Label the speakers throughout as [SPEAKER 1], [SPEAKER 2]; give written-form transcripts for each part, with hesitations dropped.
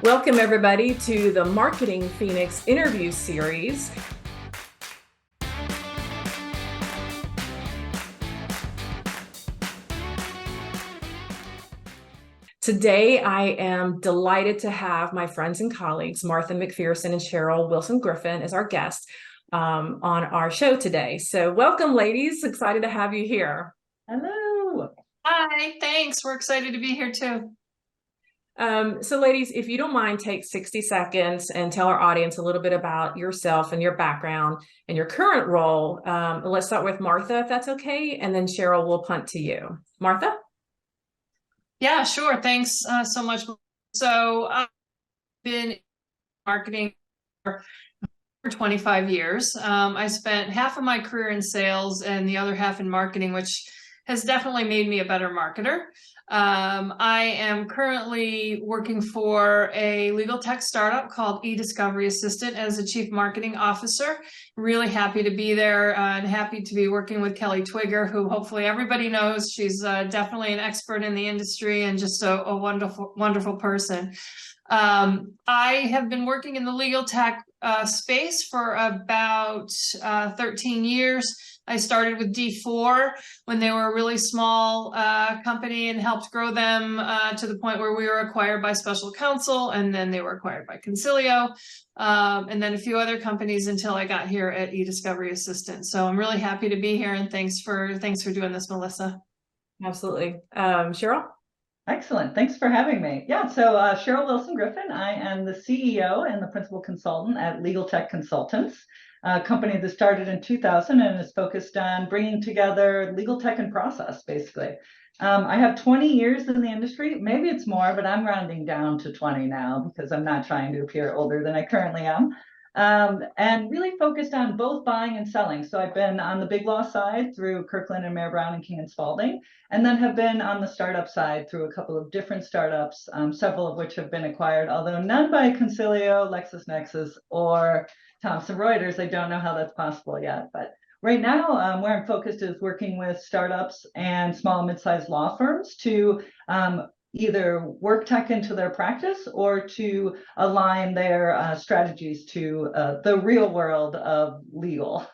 [SPEAKER 1] Welcome, everybody, to the Marketing Phoenix interview series. Today, I am delighted to have my friends and colleagues, Martha MacPherson and Cheryl Wilson Griffin, as our guests on our show today. So welcome, ladies. Excited to have you here.
[SPEAKER 2] Hello.
[SPEAKER 3] Hi, thanks. We're excited to be here too.
[SPEAKER 1] So ladies, if you don't mind, take 60 seconds and tell our audience a little bit about yourself and your background and your current role. Let's start with Martha, if that's okay, and then Cheryl will punt to you. Martha?
[SPEAKER 3] Yeah, sure. Thanks so much. So I've been in marketing for 25 years. I spent half of my career in sales and the other half in marketing, which has definitely made me a better marketer. I am currently working for a legal tech startup called eDiscovery Assistant as a chief marketing officer. Really happy to be there and happy to be working with Kelly Twigger, who hopefully everybody knows. She's definitely an expert in the industry and just a wonderful, wonderful person. I have been working in the legal tech space for about 13 years. I started with D4 when they were a really small company and helped grow them to the point where we were acquired by Special Counsel, and then they were acquired by Concilio, and then a few other companies until I got here at eDiscovery Assistant. So I'm really happy to be here, and thanks for doing this, Melissa.
[SPEAKER 1] Absolutely. Cheryl?
[SPEAKER 2] Excellent. Thanks for having me. Yeah, so Cheryl Wilson Griffin. I am the CEO and the principal consultant at Legal Tech Consultants, a company that started in 2000 and is focused on bringing together legal tech and process, basically. I have 20 years in the industry. Maybe it's more, but I'm rounding down to 20 now because I'm not trying to appear older than I currently am. And really focused on both buying and selling. So I've been on the big law side through Kirkland and Mayer Brown and King and Spalding, and then have been on the startup side through a couple of different startups, several of which have been acquired, although none by Concilio, LexisNexis, or Thomson Reuters. I don't know how that's possible yet, but right now, where I'm focused is working with startups and small and mid-sized law firms to either work tech into their practice or to align their strategies to the real world of legal.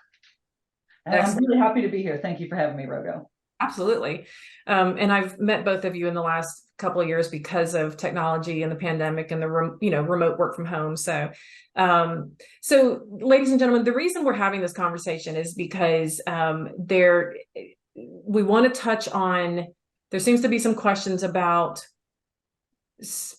[SPEAKER 2] And I'm really happy to be here. Thank you for having me, Rogo.
[SPEAKER 1] Absolutely. And I've met both of you in the last couple of years because of technology and the pandemic and the remote work from home. So ladies and gentlemen, the reason we're having this conversation is because we want to touch on, there seems to be some questions about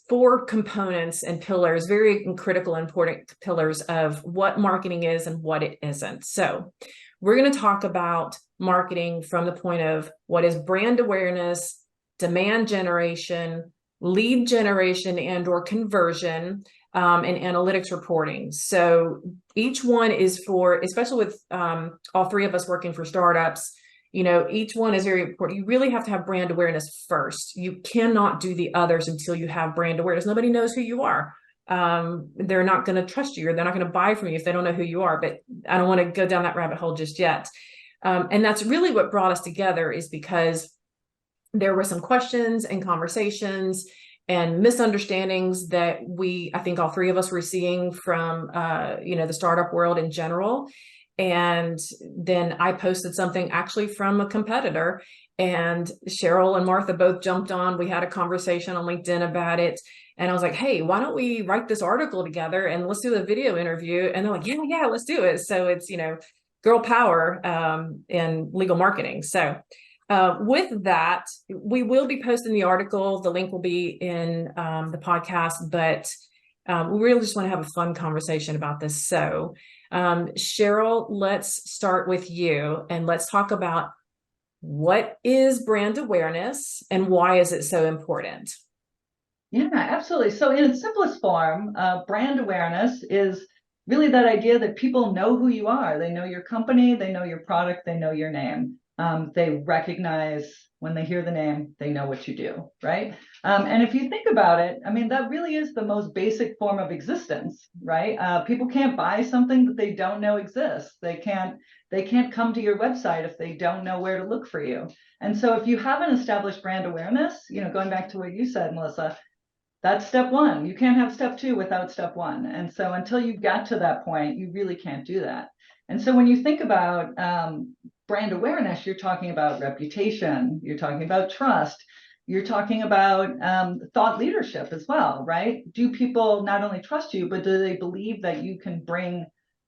[SPEAKER 1] 4 components and pillars, very critical, important pillars of what marketing is and what it isn't. So we're going to talk about marketing from the point of what is brand awareness, demand generation, lead generation and or conversion, and analytics reporting. So each one is for, especially with all 3 of us working for startups, each one is very important. You really have to have brand awareness first. You cannot do the others until you have brand awareness. Nobody knows who you are. They're not going to trust you, or they're not going to buy from you if they don't know who you are. But I don't want to go down that rabbit hole just yet. And that's really what brought us together, is because there were some questions and conversations and misunderstandings that I think all 3 of us were seeing from, the startup world in general. And then I posted something actually from a competitor, and Cheryl and Martha both jumped on. We had a conversation on LinkedIn about it. And I was like, hey, why don't we write this article together and let's do a video interview? And they're like, yeah, let's do it. So it's, girl power in legal marketing. So with that, we will be posting the article. The link will be in the podcast, but we really just want to have a fun conversation about this. So Cheryl, let's start with you and let's talk about what is brand awareness and why is it so important?
[SPEAKER 2] Yeah, absolutely. So in its simplest form, brand awareness is really that idea that people know who you are. They know your company, they know your product, they know your name. They recognize when they hear the name, they know what you do, right? And if you think about it, I mean, that really is the most basic form of existence, right? People can't buy something that they don't know exists. They can't come to your website if they don't know where to look for you. And so if you haven't established brand awareness, going back to what you said, Melissa, That's step one. You can't have step two without step one. And so until you got to that point, you really can't do that. And so when you think about brand awareness, you're talking about reputation, you're talking about trust, you're talking about thought leadership as well, right? Do people not only trust you, but do they believe that you can bring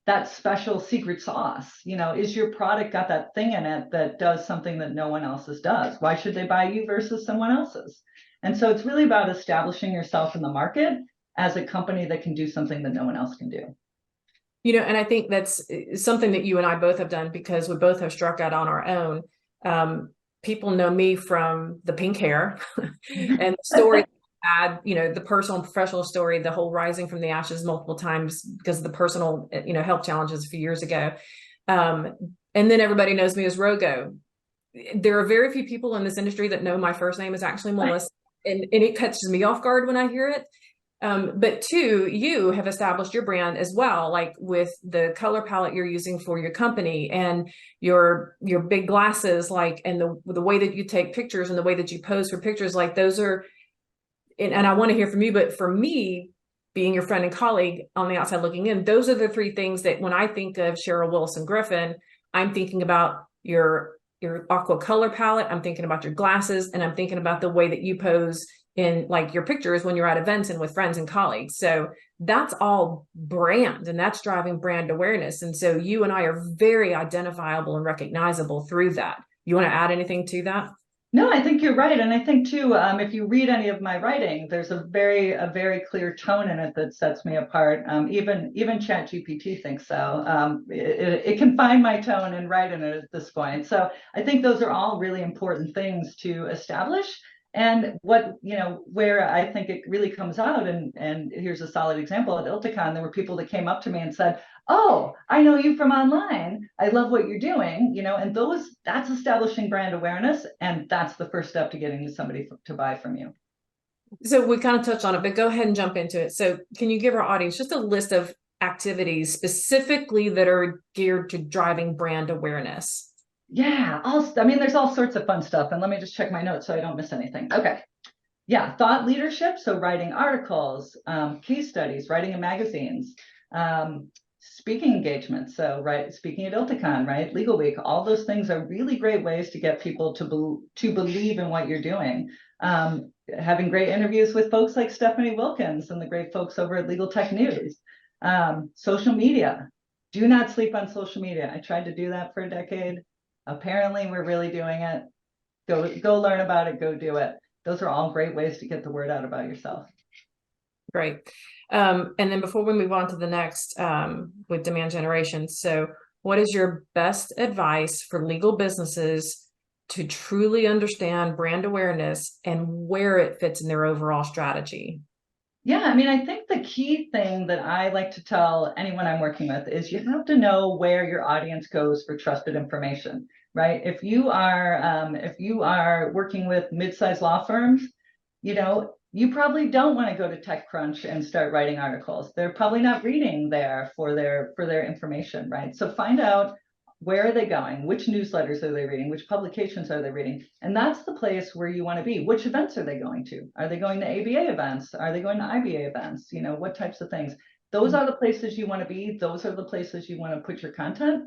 [SPEAKER 2] that special secret sauce? You know, is your product got that thing in it that does something that no one else's does? Why should they buy you versus someone else's? And so it's really about establishing yourself in the market as a company that can do something that no one else can do.
[SPEAKER 1] You know, and I think that's something that you and I both have done because we both have struck out on our own. People know me from the pink hair and the story had, you know, the personal and professional story, the whole rising from the ashes multiple times because of the personal, you know, health challenges a few years ago. And then everybody knows me as Rogo. There are very few people in this industry that know my first name is actually Melissa, and it catches me off guard when I hear it. But two, you have established your brand as well, like with the color palette you're using for your company and your big glasses, like, and the way that you take pictures and the way that you pose for pictures, like those are, and I want to hear from you, but for me, being your friend and colleague on the outside looking in, those are the three things that when I think of Cheryl Wilson Griffin, I'm thinking about your aqua color palette, I'm thinking about your glasses, and I'm thinking about the way that you pose in like your pictures when you're at events and with friends and colleagues. So that's all brand, and that's driving brand awareness. And so you and I are very identifiable and recognizable through that. You want to add anything to that?
[SPEAKER 2] No, I think you're right. And I think too, if you read any of my writing, there's a very clear tone in it that sets me apart. Even ChatGPT thinks so. It can find my tone and write in it at this point. So I think those are all really important things to establish. And what, you know, where I think it really comes out, and here's a solid example at ILTACON, there were people that came up to me and said, oh, I know you from online. I love what you're doing, you know, and that's establishing brand awareness. And that's the first step to getting somebody to buy from you.
[SPEAKER 1] So we kind of touched on it, but go ahead and jump into it. So can you give our audience just a list of activities specifically that are geared to driving brand awareness?
[SPEAKER 2] Yeah, I mean, there's all sorts of fun stuff. And let me just check my notes so I don't miss anything. Okay. Yeah, thought leadership. So writing articles, case studies, writing in magazines, speaking engagements. So speaking at ILTACON, right? Legal Week, all those things are really great ways to get people to believe in what you're doing. Having great interviews with folks like Stephanie Wilkins and the great folks over at Legal Tech News. Social media. Do not sleep on social media. I tried to do that for a decade. Apparently, we're really doing it. Go learn about it. Go do it. Those are all great ways to get the word out about yourself.
[SPEAKER 1] Great. And then before we move on to the next with demand generation, so what is your best advice for legal businesses to truly understand brand awareness and where it fits in their overall strategy?
[SPEAKER 2] Yeah, I mean, I think the key thing that I like to tell anyone I'm working with is you have to know where your audience goes for trusted information, right? If you are working with mid-sized law firms, you know, you probably don't want to go to TechCrunch and start writing articles. They're probably not reading there for their information, right? So find out, where are they going? Which newsletters are they reading? Which publications are they reading? And that's the place where you want to be. Which events are they going to? Are they going to ABA events? Are they going to IBA events? You know, what types of things? Those are the places you want to be. Those are the places you want to put your content.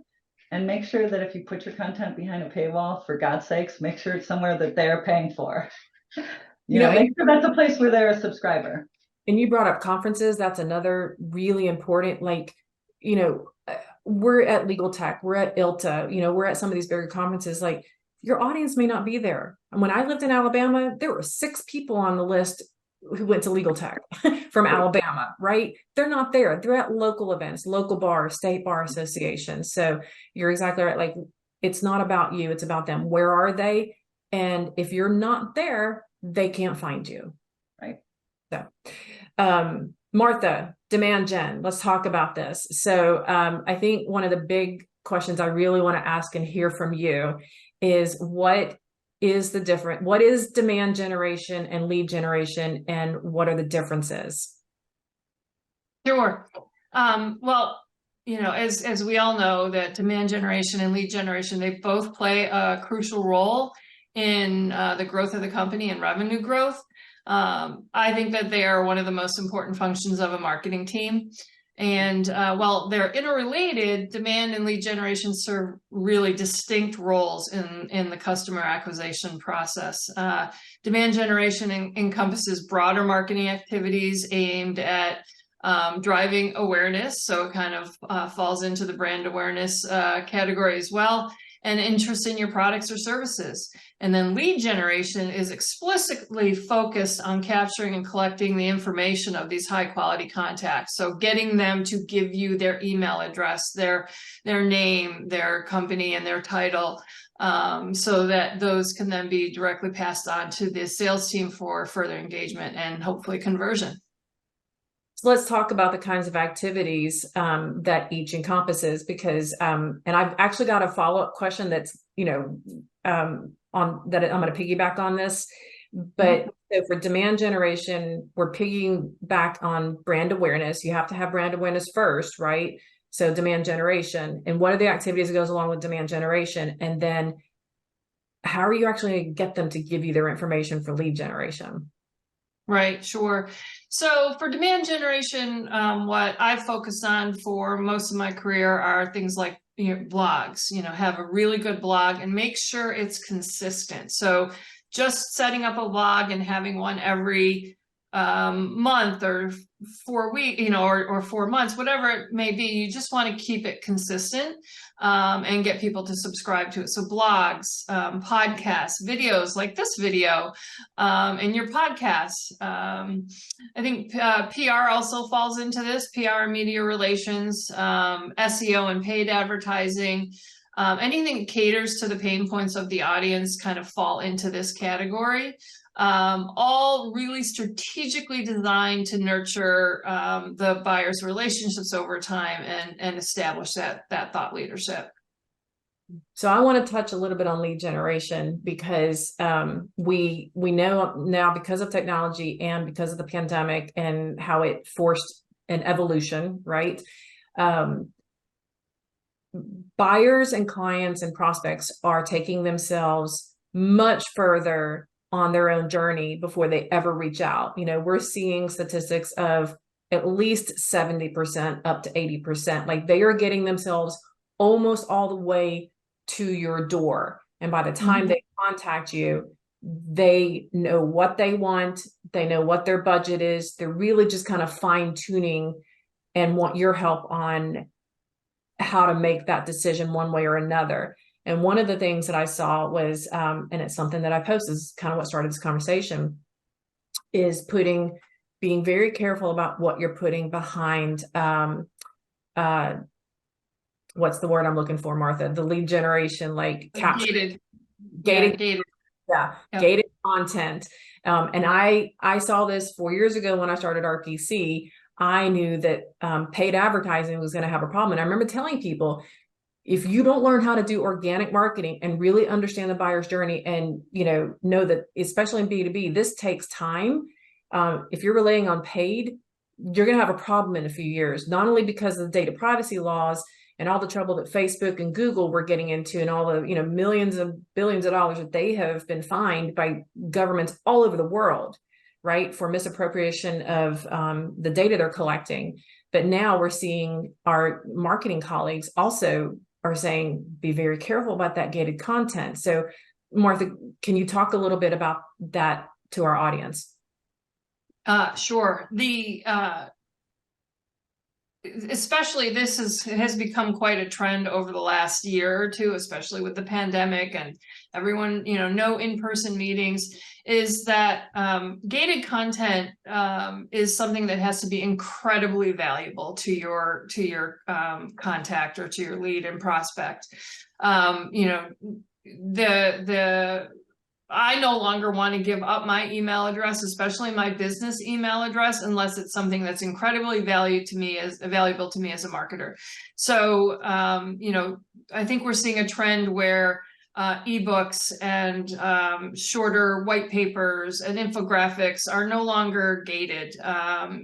[SPEAKER 2] And make sure that if you put your content behind a paywall, for God's sakes, make sure it's somewhere that they're paying for. You know, make sure that's a place where they're a subscriber.
[SPEAKER 1] And you brought up conferences. That's another really important, like, you know, we're at Legal Tech, we're at ILTA, you know, we're at some of these bigger conferences, like your audience may not be there. And when I lived in Alabama, there were 6 people on the list who went to Legal Tech from Alabama, right? They're not there. They're at local events, local bars, state bar associations. So you're exactly right. Like, it's not about you, it's about them. Where are they? And if you're not there, they can't find you.
[SPEAKER 2] Right.
[SPEAKER 1] So, Martha, demand gen, let's talk about this. So I think one of the big questions I really want to ask and hear from you is what is demand generation and lead generation, and what are the differences?
[SPEAKER 3] Sure. Well, you know, as we all know, that demand generation and lead generation, they both play a crucial role in the growth of the company and revenue growth. I think that they are one of the most important functions of a marketing team. And while they're interrelated, demand and lead generation serve really distinct roles in the customer acquisition process. Demand generation encompasses broader marketing activities aimed at driving awareness. So it kind of falls into the brand awareness category as well, and interest in your products or services. And then lead generation is explicitly focused on capturing and collecting the information of these high quality contacts. So getting them to give you their email address, their name, their company, and their title, so that those can then be directly passed on to the sales team for further engagement and hopefully conversion.
[SPEAKER 1] So let's talk about the kinds of activities that each encompasses, because and I've actually got a follow-up question that's, on that I'm going to piggyback on this. But so for demand generation, we're piggyback on brand awareness. You have to have brand awareness first, right? So demand generation, and what are the activities that goes along with demand generation? And then how are you actually going to get them to give you their information for lead generation?
[SPEAKER 3] Right, sure. So for demand generation, what I've focused on for most of my career are things like blogs. Have a really good blog and make sure it's consistent. So just setting up a blog and having one every month or 4 weeks, or 4 months, whatever it may be, you just want to keep it consistent and get people to subscribe to it. So blogs, podcasts, videos like this video, and your podcasts. I think PR also falls into this, PR and media relations, SEO and paid advertising. Anything that caters to the pain points of the audience kind of fall into this category. All really strategically designed to nurture the buyer's relationships over time and establish that thought leadership.
[SPEAKER 1] So I want to touch a little bit on lead generation, because we know now, because of technology and because of the pandemic and how it forced an evolution, right? Buyers and clients and prospects are taking themselves much further on their own journey before they ever reach out. We're seeing statistics of at least 70% up to 80%. Like, they are getting themselves almost all the way to your door. And by the time they contact you, they know what they want. They know what their budget is. They're really just kind of fine tuning and want your help on how to make that decision one way or another. And one of the things that I saw was, and it's something that I posted, is kind of what started this conversation, is being very careful about what you're putting behind, what's the word I'm looking for, Martha? The lead generation, like
[SPEAKER 3] Gated
[SPEAKER 1] content. And I saw this 4 years ago when I started RPC. I knew that paid advertising was going to have a problem. And I remember telling people, if you don't learn how to do organic marketing and really understand the buyer's journey, and know that, especially in B2B, this takes time. If you're relying on paid, you're going to have a problem in a few years, not only because of the data privacy laws and all the trouble that Facebook and Google were getting into, and all the millions of billions of dollars that they have been fined by governments all over the world, right, for misappropriation of the data they're collecting. But now we're seeing our marketing colleagues also are saying, be very careful about that gated content. So Martha, can you talk a little bit about that to our audience?
[SPEAKER 3] Sure. Especially this has become quite a trend over the last year or two, especially with the pandemic and everyone, no in-person meetings, is that gated content is something that has to be incredibly valuable to your contact or to your lead and prospect. I no longer want to give up my email address, especially my business email address, unless it's something that's incredibly valuable to me as a marketer. So, I think we're seeing a trend where ebooks and shorter white papers and infographics are no longer gated.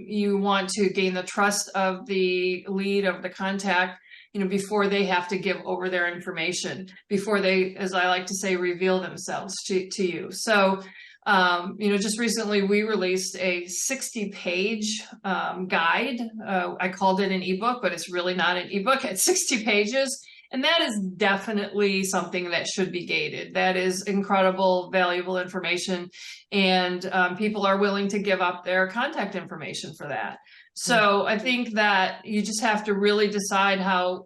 [SPEAKER 3] You want to gain the trust of the lead, of the contact, before they have to give over their information, before they, as I like to say, reveal themselves to you. So Just recently we released a 60-page guide. I called it an ebook, but it's really not an ebook. It's 60 pages. And that is definitely something that should be gated. That is incredible, valuable information. And people are willing to give up their contact information for that. So I think that you just have to really decide how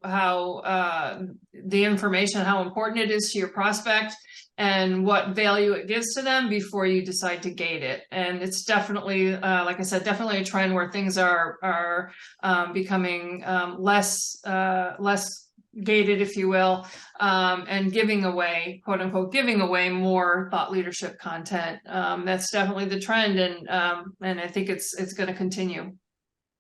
[SPEAKER 3] the information, how important it is to your prospect and what value it gives to them before you decide to gate it. And it's definitely, like I said, definitely a trend where things are becoming less gated, if you will, and giving away, quote unquote, giving away more thought leadership content. That's definitely the trend, and I think it's going to continue.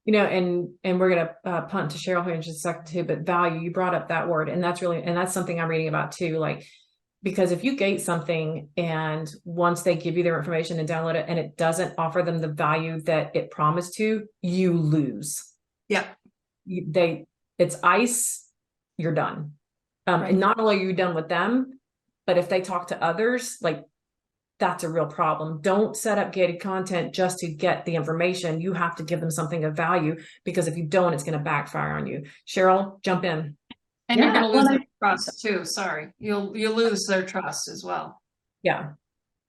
[SPEAKER 1] And we're going to punt to Cheryl here in just a second too, but value, you brought up that word, and that's something I'm reading about too. Like, because if you gate something and once they give you their information and download it and it doesn't offer them the value that it promised to, you lose.
[SPEAKER 3] Yeah.
[SPEAKER 1] It's ice, you're done.
[SPEAKER 3] Right.
[SPEAKER 1] And not only are you done with them, but if they talk to others, like, that's a real problem. Don't set up gated content just to get the information. You have to give them something of value, because if you don't, it's going to backfire on you. Cheryl, jump in.
[SPEAKER 3] And you're going to lose their trust too. Sorry. You'll lose their trust as well.
[SPEAKER 1] Yeah.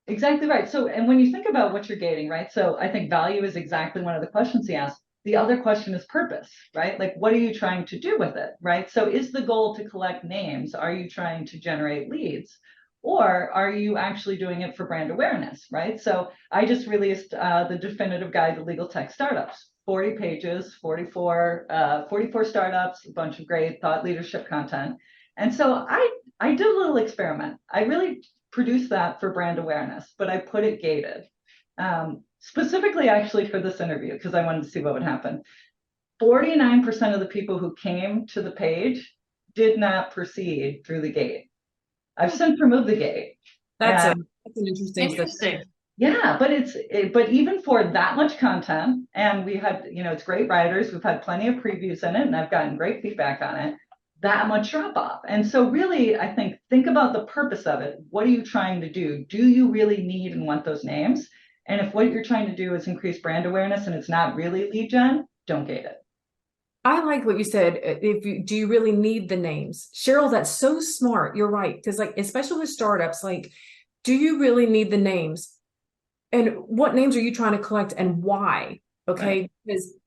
[SPEAKER 2] Exactly right. So, and when you think about what you're gating, right? So I think value is exactly one of the questions he asked. The other question is purpose, right? Like, what are you trying to do with it, right? So is the goal to collect names? Are you trying to generate leads? Or are you actually doing it for brand awareness, right? So I just released the definitive guide to legal tech startups, 40 pages, 44 startups, a bunch of great thought leadership content. And so I did a little experiment. I really produced that for brand awareness, but I put it gated, specifically actually for this interview, because I wanted to see what would happen. 49% of the people who came to the page did not proceed through the gate. I've since removed the gate.
[SPEAKER 1] That's an interesting.
[SPEAKER 2] Yeah, but even for that much content, and we had, it's great writers. We've had plenty of previews in it, and I've gotten great feedback on it. That much drop off. And so really, I think about the purpose of it. What are you trying to do? Do you really need and want those names? And if what you're trying to do is increase brand awareness and it's not really lead gen, don't gate it.
[SPEAKER 1] I like what you said. Do you really need the names? Cheryl, that's so smart. You're right. Because like, especially with startups, like, do you really need the names? And what names are you trying to collect and why? Okay. Right. Because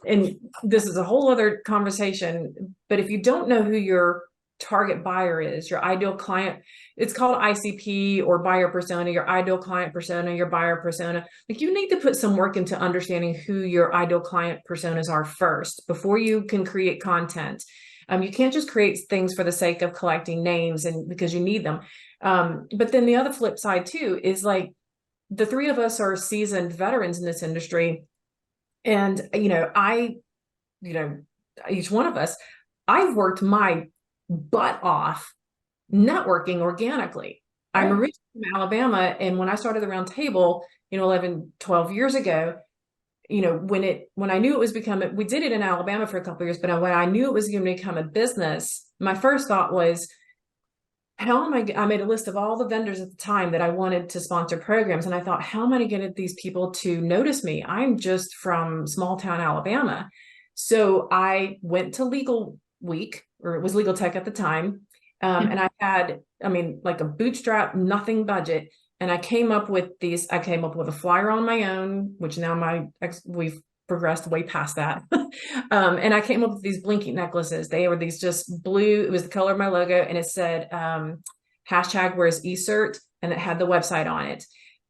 [SPEAKER 1] and this is a whole other conversation, but if you don't know who your target buyer is, your ideal client, it's called ICP or buyer persona, your ideal client persona, your buyer persona. Like, you need to put some work into understanding who your ideal client personas are first before you can create content. You can't just create things for the sake of collecting names and because you need them. But then the other flip side too is, like, the three of us are seasoned veterans in this industry. And, each one of us, I've worked my butt off networking organically. Right. I'm originally from Alabama. And when I started the round table, 11, 12 years ago, when I knew it was becoming, we did it in Alabama for a couple of years, but when I knew it was going to become a business, my first thought was, I made a list of all the vendors at the time that I wanted to sponsor programs. And I thought, how am I going to get these people to notice me? I'm just from small town Alabama. So I went to Legal Week, or it was Legal Tech at the time. And I had, like a bootstrap, nothing budget. And I came up with a flyer on my own, which now we've progressed way past that. And I came up with these blinking necklaces. They were these just blue. It was the color of my logo. And it said, hashtag where's eCert, and it had the website on it.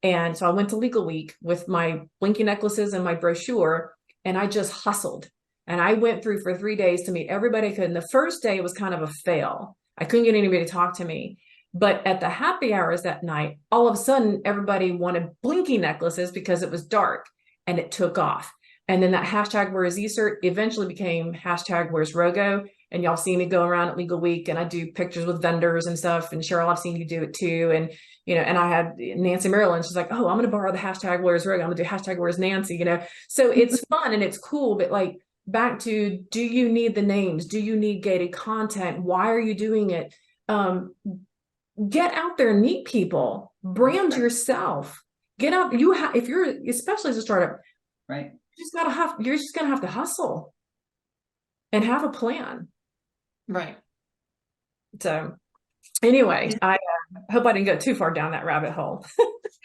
[SPEAKER 1] And so I went to Legal Week with my blinking necklaces and my brochure, and I just hustled. And I went through for 3 days to meet everybody I could. And the first day was kind of a fail. I couldn't get anybody to talk to me. But at the happy hours that night, all of a sudden, everybody wanted blinking necklaces because it was dark, and it took off. And then that hashtag where's eCert eventually became hashtag where's Rogo. And y'all see me go around at Legal Week, and I do pictures with vendors and stuff. And Cheryl, I've seen you do it too. And, and I had Nancy Maryland. She's like, oh, I'm going to borrow the hashtag where's Rogo. I'm going to do hashtag where's Nancy, So it's fun and it's cool. But like, back to, do you need the names? Do you need gated content? Why are you doing it? Get out there and meet people, brand yourself. get up. If you're, especially as a startup,
[SPEAKER 2] Right.
[SPEAKER 1] you're just gonna have to hustle and have a plan.
[SPEAKER 3] Right.
[SPEAKER 1] So anyway, I hope I didn't go too far down that rabbit hole.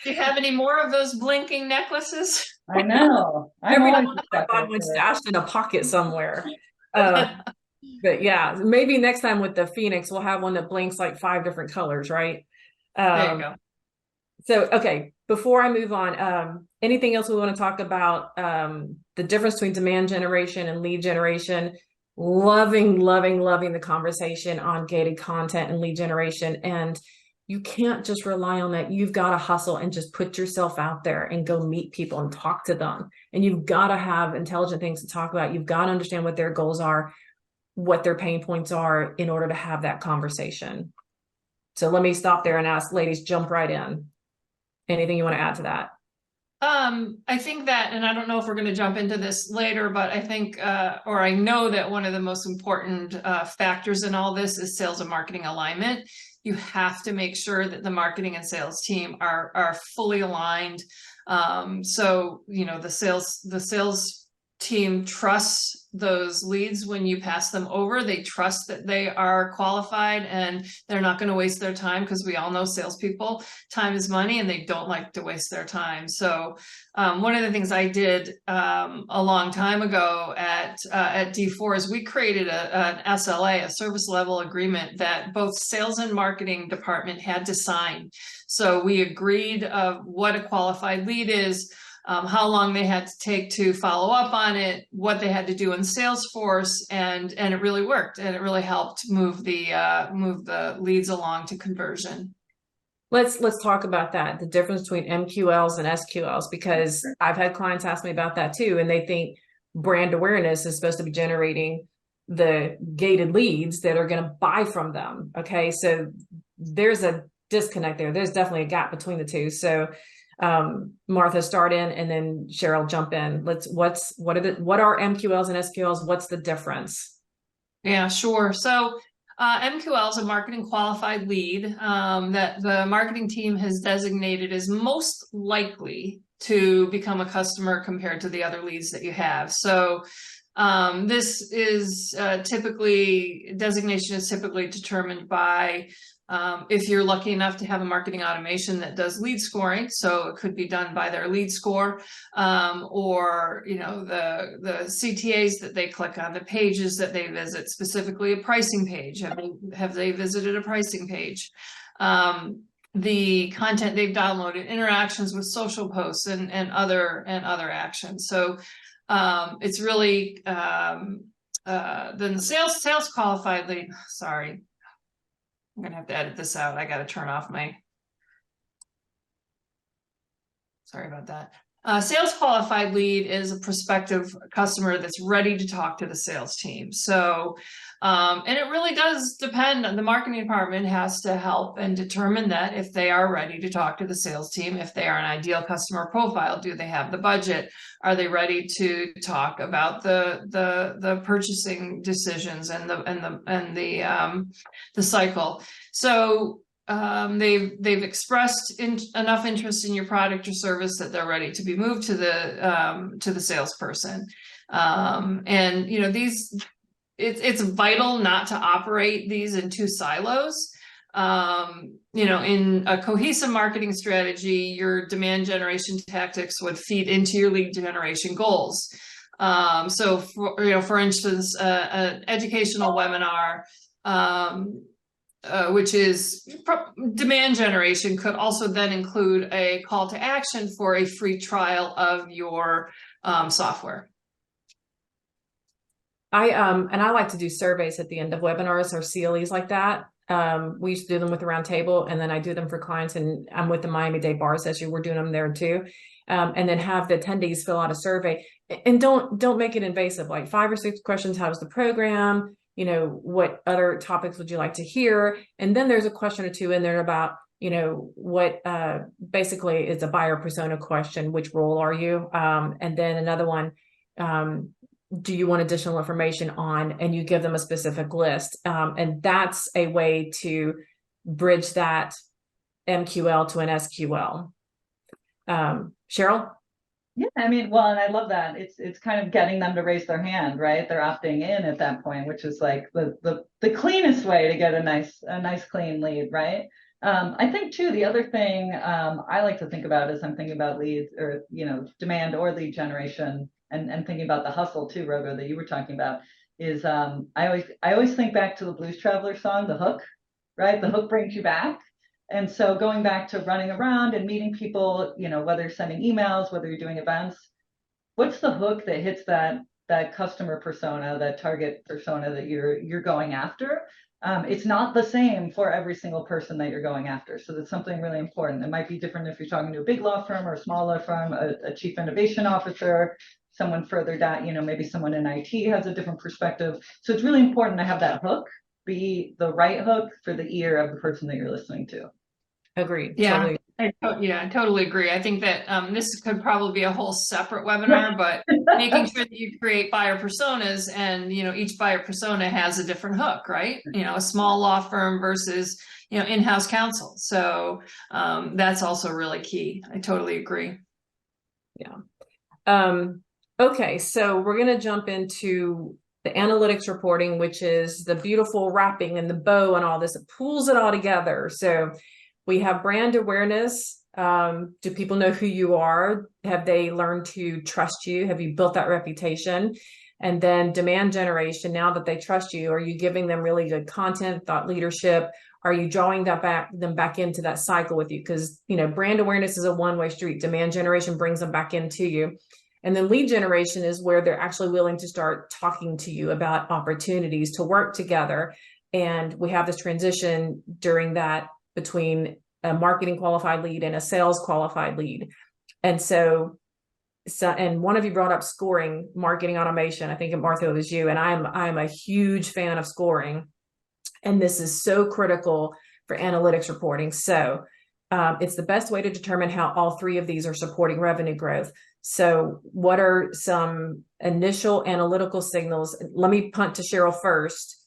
[SPEAKER 3] Do you have any more of those blinking necklaces?
[SPEAKER 2] I know. I'm
[SPEAKER 1] Every
[SPEAKER 2] always
[SPEAKER 1] time
[SPEAKER 2] a
[SPEAKER 1] I
[SPEAKER 2] sucker
[SPEAKER 1] find one
[SPEAKER 2] for it.
[SPEAKER 1] stashed in a pocket somewhere. But yeah, maybe next time with the Phoenix, we'll have one that blinks like 5 different colors, right?
[SPEAKER 3] There you go.
[SPEAKER 1] So, okay, before I move on, anything else we want to talk about? The difference between demand generation and lead generation. Loving the conversation on gated content and lead generation. And you can't just rely on that. You've got to hustle and just put yourself out there and go meet people and talk to them. And you've got to have intelligent things to talk about. You've got to understand what their goals are, what their pain points are in order to have that conversation. So let me stop there and ask ladies, jump right in. Anything you want to add to that?
[SPEAKER 3] I think that, and I don't know if we're going to jump into this later, but I think, or I know that one of the most important factors in all this is sales and marketing alignment. You have to make sure that the marketing and sales team are fully aligned. So, you know, the sales team trusts those leads when you pass them over. They trust that they are qualified and they're not going to waste their time, because we all know salespeople, time is money, and they don't like to waste their time. So one of the things I did a long time ago at D4 is we created an SLA, a service level agreement, that both sales and marketing department had to sign. So we agreed of what a qualified lead is, how long they had to take to follow up on it, what they had to do in Salesforce, and it really worked, and it really helped move the leads along to conversion.
[SPEAKER 1] Let's talk about that, the difference between MQLs and SQLs, because I've had clients ask me about that too, and they think brand awareness is supposed to be generating the gated leads that are going to buy from them. Okay, so there's a disconnect there. There's definitely a gap between the two. So Martha, start in, and then Cheryl, jump in. What are MQLs and SQLs? What's the difference?
[SPEAKER 3] Yeah, sure. So MQL is a marketing qualified lead that the marketing team has designated as most likely to become a customer compared to the other leads that you have. So this is designation is typically determined by if you're lucky enough to have a marketing automation that does lead scoring. So it could be done by their lead score, or, you know, the CTAs that they click on, the pages that they visit, specifically a pricing page. Have they visited a pricing page? The content they've downloaded, interactions with social posts and other actions. So it's really then the sales qualified lead. Sorry, I'm gonna have to edit this out. I got to turn off my. Sorry about that. Sales qualified lead is a prospective customer that's ready to talk to the sales team. So, and it really does depend on the marketing department has to help and determine that if they are ready to talk to the sales team, if they are an ideal customer profile, do they have the budget? Are they ready to talk about the purchasing decisions and the cycle? So they've expressed enough interest in your product or service that they're ready to be moved to the salesperson. And you know, it's vital not to operate these in two silos. You know, in a cohesive marketing strategy, your demand generation tactics would feed into your lead generation goals. So for instance, an educational webinar, which is demand generation, could also then include a call to action for a free trial of your software.
[SPEAKER 1] I like to do surveys at the end of webinars or CLEs like that. We used to do them with the roundtable, and then I do them for clients, and I'm with the Miami-Dade Bar Association. We're doing them there too. And then have the attendees fill out a survey, and don't make it invasive, like 5 or 6 questions. How was the program? You know, what other topics would you like to hear? And then there's a question or two in there about, you know, what basically is a buyer persona question. Which role are you? And then another one, do you want additional information on, and you give them a specific list. And that's a way to bridge that MQL to an SQL. Cheryl?
[SPEAKER 2] Yeah, I mean, well, and I love that. It's kind of getting them to raise their hand, right? They're opting in at that point, which is like the cleanest way to get a nice clean lead, right? I think too, the other thing I like to think about as I'm thinking about leads or demand or lead generation and thinking about the hustle too, Rogo, that you were talking about, is I always think back to the Blues Traveler song, The Hook, right? The hook brings you back. And so going back to running around and meeting people, whether you're sending emails, whether you're doing events, what's the hook that hits that customer persona, that target persona that you're going after? It's not the same for every single person that you're going after. So that's something really important. It might be different if you're talking to a big law firm or a small law firm, a chief innovation officer, someone further down, maybe someone in IT has a different perspective. So it's really important to have that hook be the right hook for the ear of the person that you're listening to.
[SPEAKER 1] Agreed.
[SPEAKER 3] Yeah.
[SPEAKER 1] Totally.
[SPEAKER 3] I totally agree. I think that this could probably be a whole separate webinar, but making sure that you create buyer personas and, each buyer persona has a different hook, right? A small law firm versus, in-house counsel. So that's also really key. I totally agree.
[SPEAKER 1] Yeah. Okay, so we're going to jump into the analytics reporting, which is the beautiful wrapping and the bow and all this. It pulls it all together. So we have brand awareness. Do people know who you are? Have they learned to trust you? Have you built that reputation? And then demand generation. Now that they trust you, are you giving them really good content, thought leadership? Are you drawing them back into that cycle with you? Because, brand awareness is a one-way street. Demand generation brings them back into you. And then lead generation is where they're actually willing to start talking to you about opportunities to work together. And we have this transition during that between a marketing qualified lead and a sales qualified lead. And so and one of you brought up scoring, marketing automation. I think, Martha, it was you. And I'm a huge fan of scoring. And this is so critical for analytics reporting. So it's the best way to determine how all three of these are supporting revenue growth. So what are some initial analytical signals? Let me punt to Cheryl first.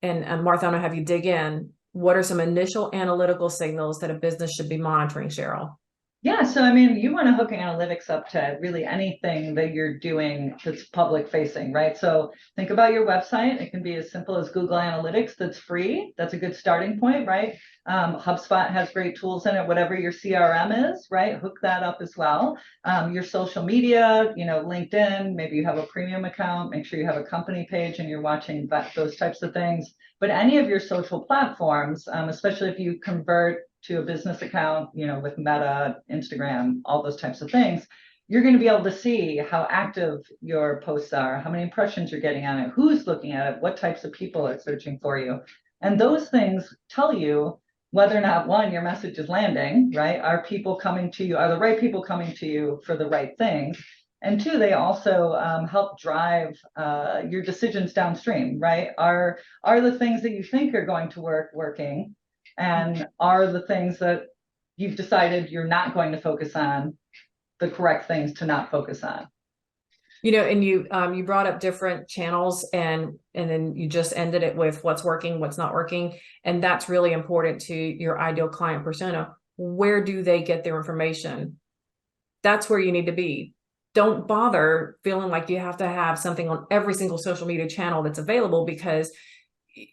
[SPEAKER 1] And Martha, I'm going to have you dig in. What are some initial analytical signals that a business should be monitoring, Cheryl?
[SPEAKER 2] Yeah, so I mean, you want to hook analytics up to really anything that you're doing that's public facing, right? So think about your website. It can be as simple as Google Analytics that's free. That's a good starting point, right? HubSpot has great tools in it, whatever your CRM is, right? Hook that up as well. Your social media, LinkedIn, maybe you have a premium account, make sure you have a company page and you're watching those types of things. But any of your social platforms, especially if you convert to a business account, with Meta, Instagram, all those types of things, you're going to be able to see how active your posts are, how many impressions you're getting on it, who's looking at it, what types of people are searching for you. And those things tell you whether or not, one, your message is landing, right? Are people coming to you? Are the right people coming to you for the right things? And two, they also help drive your decisions downstream, right? Are the things that you think are going to work working? And are the things that you've decided you're not going to focus on the correct things to not focus on?
[SPEAKER 1] And you brought up different channels and then you just ended it with what's working, what's not working. And that's really important to your ideal client persona. Where do they get their information? That's where you need to be. Don't bother feeling like you have to have something on every single social media channel that's available, because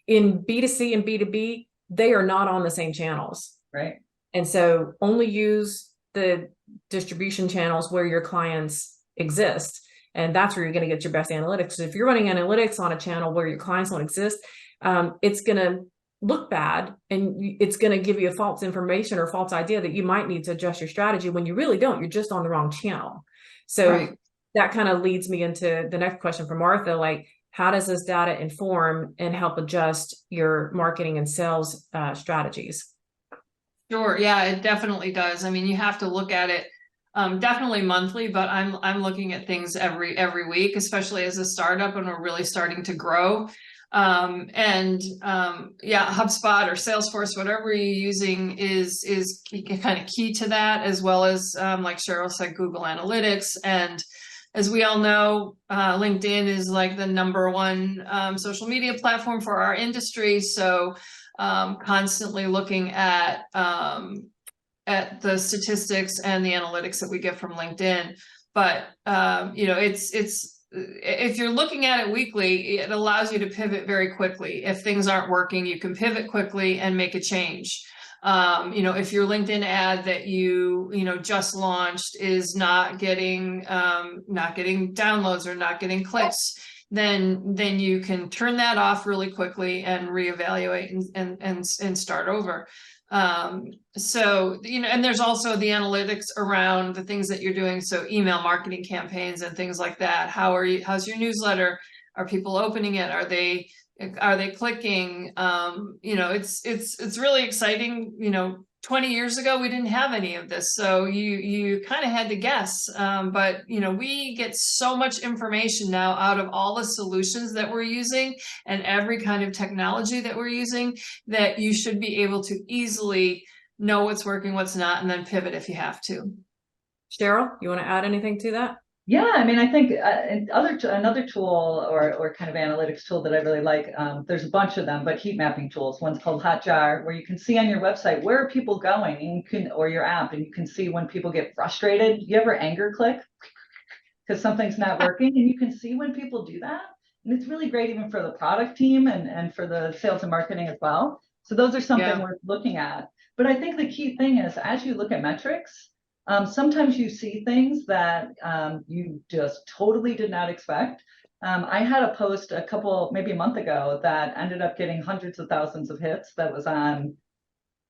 [SPEAKER 1] in B2C and B2B, they are not on the same channels.
[SPEAKER 2] Right.
[SPEAKER 1] And so only use the distribution channels where your clients exist. And that's where you're going to get your best analytics. So if you're running analytics on a channel where your clients don't exist, it's going to look bad and it's going to give you a false information or false idea that you might need to adjust your strategy when you really don't. You're just on the wrong channel. So that kind of leads me into the next question for Martha, like, how does this data inform and help adjust your marketing and sales strategies?
[SPEAKER 3] Sure. Yeah, it definitely does. I mean, you have to look at it definitely monthly, but I'm looking at things every week, especially as a startup and we're really starting to grow. HubSpot or Salesforce, whatever you're using is kind of key to that, as well as like Cheryl said, Google Analytics. And as we all know, LinkedIn is like the #1 social media platform for our industry. So constantly looking at at the statistics and the analytics that we get from LinkedIn. But it's if you're looking at it weekly, it allows you to pivot very quickly. If things aren't working, you can pivot quickly and make a change. If your LinkedIn ad that you just launched is not getting downloads or not getting clicks, then you can turn that off really quickly and reevaluate and start over. And there's also the analytics around the things that you're doing. So email marketing campaigns and things like that. How's your newsletter? Are people opening it? Are they clicking? It's really exciting. 20 years ago, we didn't have any of this. So you kind of had to guess. But we get so much information now out of all the solutions that we're using and every kind of technology that we're using, that you should be able to easily know what's working, what's not, and then pivot if you have to.
[SPEAKER 1] Cheryl, you want to add anything to that?
[SPEAKER 2] Yeah, I mean, I think another tool or kind of analytics tool that I really like, there's a bunch of them, but heat mapping tools. One's called Hotjar, where you can see on your website, where are people going, and or your app, and you can see when people get frustrated. You ever anger click because something's not working, and you can see when people do that. And it's really great even for the product team and for the sales and marketing as well. So those are something worth looking at. But I think the key thing is, as you look at metrics, sometimes you see things that you just totally did not expect. I had a post maybe a month ago that ended up getting hundreds of thousands of hits that was on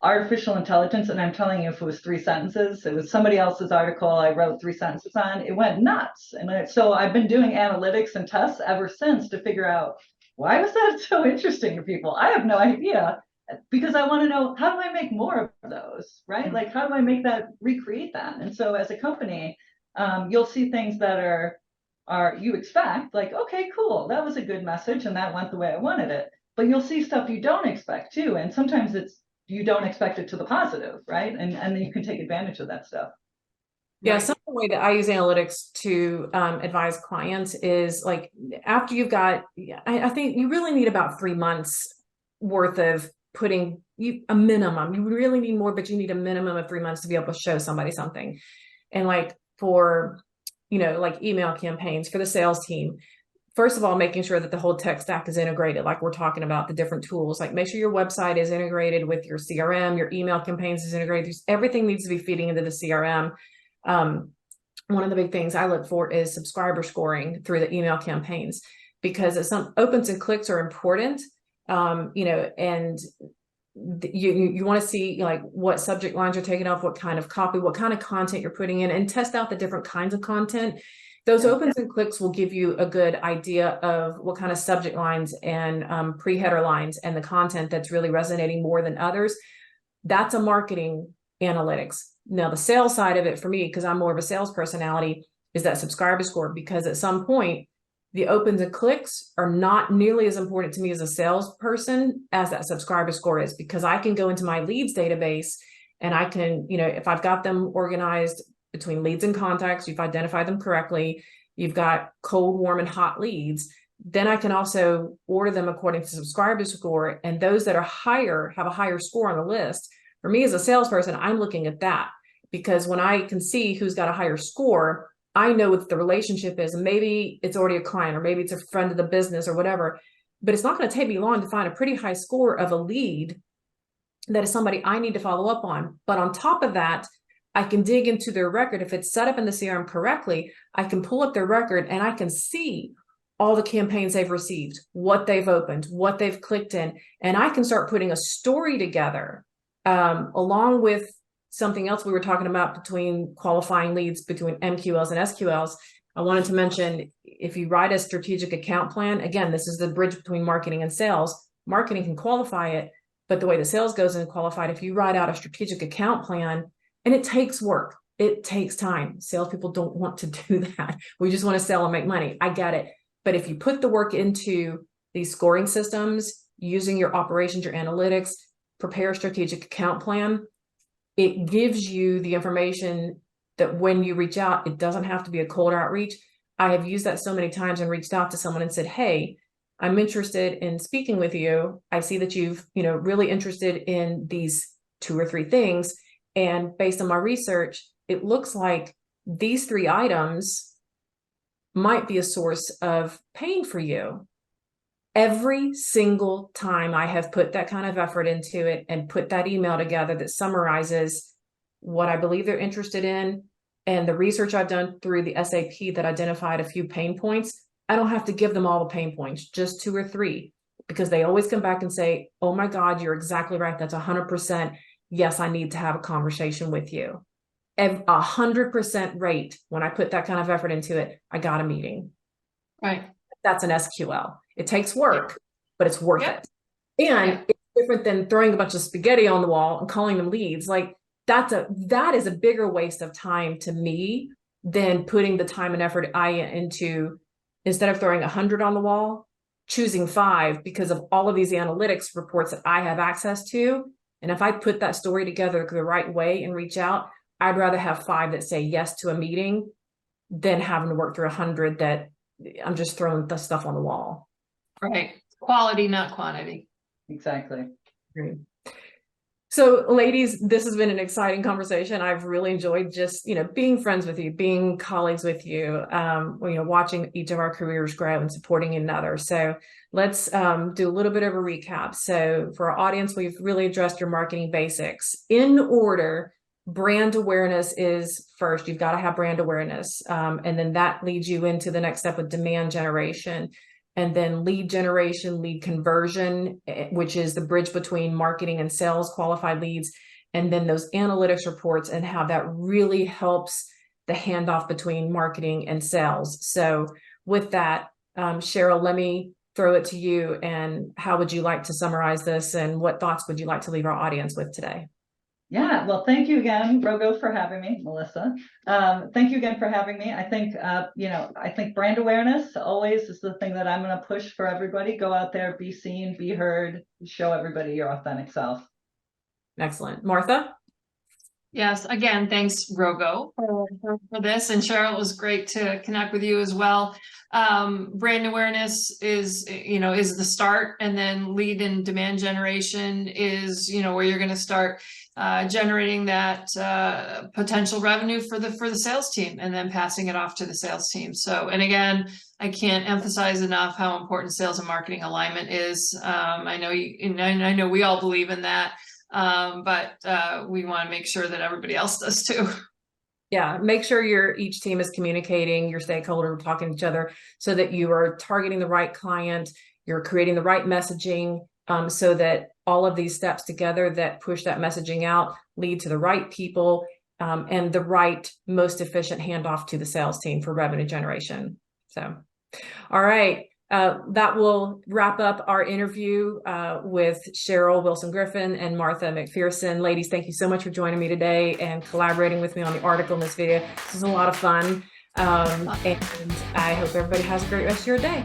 [SPEAKER 2] artificial intelligence. And I'm telling you, if it was 3 sentences, it was somebody else's article I wrote 3 sentences on, it went nuts. And so I've been doing analytics and tests ever since to figure out, why was that so interesting to people? I have no idea. Because I want to know, how do I make more of those, right? Like, how do I recreate that? And so as a company, you'll see things that are you expect, like, okay, cool, that was a good message and that went the way I wanted it. But you'll see stuff you don't expect too. And sometimes you don't expect it to the positive, right? And then you can take advantage of that stuff.
[SPEAKER 1] Yeah, some of the way that I use analytics to advise clients is like, after you've got, I think you really need about 3 months worth of putting a minimum. You really need more, but you need a minimum of 3 months to be able to show somebody something. And like for, like email campaigns for the sales team, first of all, making sure that the whole tech stack is integrated. Like we're talking about the different tools, like make sure your website is integrated with your CRM, your email campaigns is integrated. Everything needs to be feeding into the CRM. One of the big things I look for is subscriber scoring through the email campaigns, because some opens and clicks are important. And you want to see like what subject lines are taken off, what kind of copy, what kind of content you're putting in, and test out the different kinds of content. Those opens and clicks will give you a good idea of what kind of subject lines and pre-header lines and the content that's really resonating more than others. That's a marketing analytics. Now, the sales side of it for me, because I'm more of a sales personality, is that subscriber score, because at some point, the opens and clicks are not nearly as important to me as a salesperson as that subscriber score is, because I can go into my leads database and I can, if I've got them organized between leads and contacts, you've identified them correctly, you've got cold, warm, and hot leads, then I can also order them according to subscriber score. And those that are higher have a higher score on the list. For me as a salesperson, I'm looking at that, because when I can see who's got a higher score, I know what the relationship is. And maybe it's already a client, or maybe it's a friend of the business or whatever, but it's not going to take me long to find a pretty high score of a lead that is somebody I need to follow up on. But on top of that, I can dig into their record. If it's set up in the CRM correctly, I can pull up their record and I can see all the campaigns they've received, what they've opened, what they've clicked in, and I can start putting a story together along with something else we were talking about between qualifying leads, between MQLs and SQLs. I wanted to mention, if you write a strategic account plan, again, this is the bridge between marketing and sales. Marketing can qualify it, but the way the sales goes in qualified, if you write out a strategic account plan, and it takes work, it takes time. Salespeople don't want to do that. We just want to sell and make money. I get it. But if you put the work into these scoring systems, using your operations, your analytics, prepare a strategic account plan, it gives you the information that when you reach out, it doesn't have to be a cold outreach. I have used that so many times and reached out to someone and said, hey, I'm interested in speaking with you. I see that you've, really interested in these 2 or 3 things. And based on my research, it looks like these 3 items might be a source of pain for you. Every single time I have put that kind of effort into it and put that email together that summarizes what I believe they're interested in and the research I've done through the SAP that identified a few pain points, I don't have to give them all the pain points, just 2 or 3, because they always come back and say, oh my God, you're exactly right. That's 100%. Yes, I need to have a conversation with you. 100% rate, when I put that kind of effort into it, I got a meeting.
[SPEAKER 3] Right.
[SPEAKER 1] That's an SQL. It takes work, but it's worth
[SPEAKER 3] Yep.
[SPEAKER 1] it. And it's different than throwing a bunch of spaghetti on the wall and calling them leads. Like that is a bigger waste of time to me than putting the time and effort into, instead of throwing 100 on the wall, choosing 5 because of all of these analytics reports that I have access to. And if I put that story together the right way and reach out, I'd rather have 5 that say yes to a meeting than having to work through 100 that I'm just throwing the stuff on the wall.
[SPEAKER 3] Right. Quality, not quantity.
[SPEAKER 2] Exactly.
[SPEAKER 1] So ladies, this has been an exciting conversation. I've really enjoyed just, being friends with you, being colleagues with you, watching each of our careers grow and supporting another. So let's do a little bit of a recap. So for our audience, we've really addressed your marketing basics. In order, brand awareness is first. You've got to have brand awareness. And then that leads you into the next step with demand generation. And then lead generation, lead conversion, which is the bridge between marketing and sales, qualified leads, and then those analytics reports and how that really helps the handoff between marketing and sales. So with that, Cheryl, let me throw it to you. And how would you like to summarize this? And what thoughts would you like to leave our audience with today?
[SPEAKER 2] Yeah, well, thank you again, Rogo, for having me, Melissa. Thank you again for having me. I think, I think brand awareness always is the thing that I'm going to push for everybody. Go out there, be seen, be heard, show everybody your authentic self.
[SPEAKER 1] Excellent. Martha?
[SPEAKER 3] Yes, again, thanks, Rogo, for this. And Cheryl, it was great to connect with you as well. Brand awareness is the start, and then lead and demand generation is, where you're going to start generating that potential revenue for the sales team, and then passing it off to the sales team. So, and again, I can't emphasize enough how important sales and marketing alignment is. I know we all believe in that. But we want to make sure that everybody else does too.
[SPEAKER 1] Yeah, make sure each team is communicating, your stakeholders talking to each other, so that you are targeting the right client, you're creating the right messaging, so that all of these steps together that push that messaging out lead to the right people, and the right, most efficient handoff to the sales team for revenue generation. So, all right. That will wrap up our interview with Cheryl Wilson Griffin and Martha MacPherson. Ladies, thank you so much for joining me today and collaborating with me on the article in this video. This is a lot of fun. And I hope everybody has a great rest of your day.